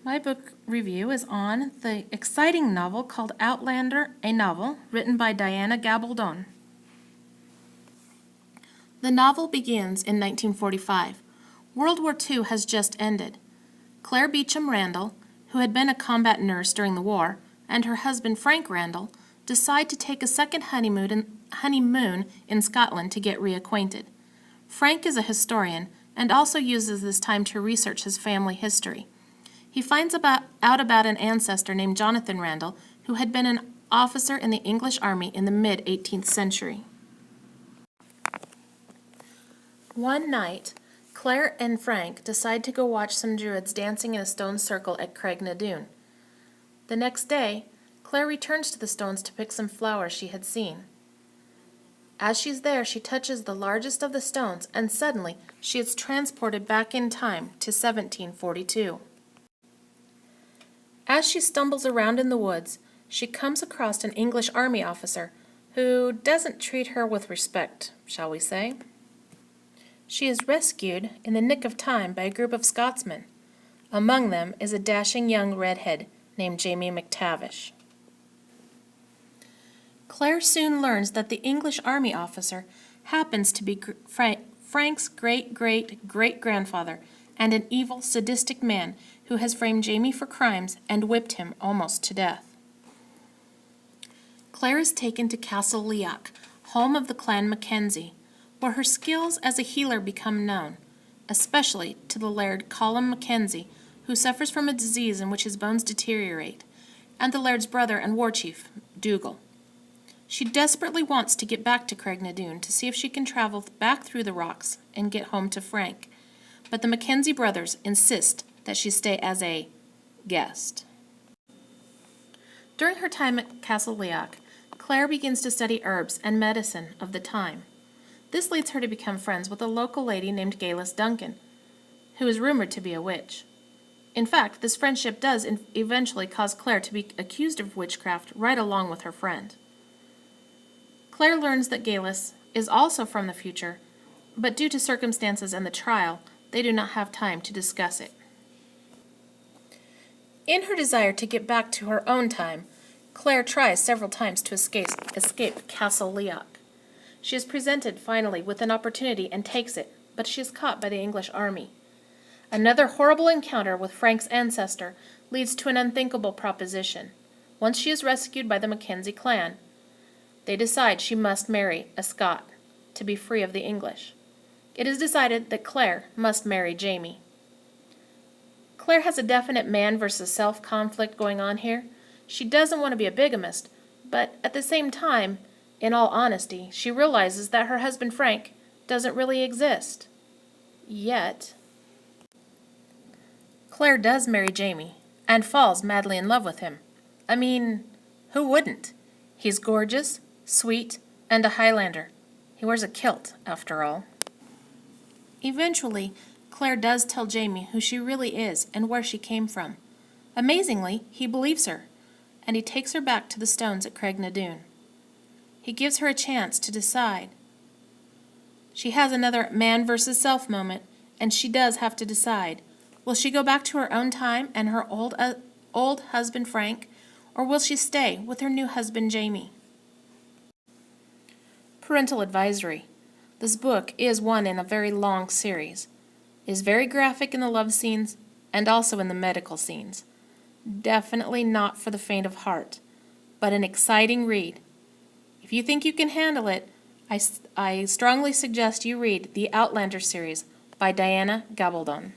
My book review is on the exciting novel called Outlander, a novel written by Diana Gabaldon. The novel begins in 1945. World War II has just ended. Claire Beecham Randall, who had been a combat nurse during the war, and her husband Frank Randall decide to take a second honeymoon in Scotland to get reacquainted. Frank is a historian and also uses this time to research his family history. He finds out about an ancestor named Jonathan Randall, who had been an officer in the English Army in the mid-18th century. One night, Claire and Frank decide to go watch some Druids dancing in a stone circle at Craignadoon. The next day, Claire returns to the stones to pick some flowers she had seen. As she's there, she touches the largest of the stones, and suddenly she is transported back in time to 1742. As she stumbles around in the woods, she comes across an English army officer who doesn't treat her with respect, shall we say. She is rescued in the nick of time by a group of Scotsmen. Among them is a dashing young redhead named Jamie McTavish. Claire soon learns that the English army officer happens to be Frank's great-great-great-grandfather and an evil, sadistic man who has framed Jamie for crimes and whipped him almost to death. Claire is taken to Castle Leoch, home of the clan Mackenzie, where her skills as a healer become known, especially to the Laird Colum Mackenzie, who suffers from a disease in which his bones deteriorate, and the Laird's brother and war chief, Dougal. She desperately wants to get back to Craignadoon to see if she can travel back through the rocks and get home to Frank, but the Mackenzie brothers insist that she stay as a guest. During her time at Castle Leoch, Claire begins to study herbs and medicine of the time. This leads her to become friends with a local lady named Gaylis Duncan, who is rumored to be a witch. In fact, this friendship does eventually cause Claire to be accused of witchcraft right along with her friend. Claire learns that Gaylis is also from the future, but due to circumstances and the trial, they do not have time to discuss it. In her desire to get back to her own time, Claire tries several times to escape Castle Leoch. She is presented finally with an opportunity and takes it, but she is caught by the English army. Another horrible encounter with Frank's ancestor leads to an unthinkable proposition. Once she is rescued by the Mackenzie clan, they decide she must marry a Scot to be free of the English. It is decided that Claire must marry Jamie. Claire has a definite man versus self conflict going on here. She doesn't want to be a bigamist, but at the same time, in all honesty, she realizes that her husband Frank doesn't really exist. Yet, Claire does marry Jamie and falls madly in love with him. I mean, who wouldn't? He's gorgeous, sweet, and a Highlander. He wears a kilt, after all. Eventually, Claire does tell Jamie who she really is and where she came from. Amazingly, he believes her, and he takes her back to the stones at Craignadoon. He gives her a chance to decide. She has another man versus self moment, and she does have to decide. Will she go back to her own time and her old husband Frank, or will she stay with her new husband Jamie? Parental advisory. This book is one in a very long series. It is very graphic in the love scenes and also in the medical scenes. Definitely not for the faint of heart, but an exciting read. If you think you can handle it, I strongly suggest you read the Outlander series by Diana Gabaldon.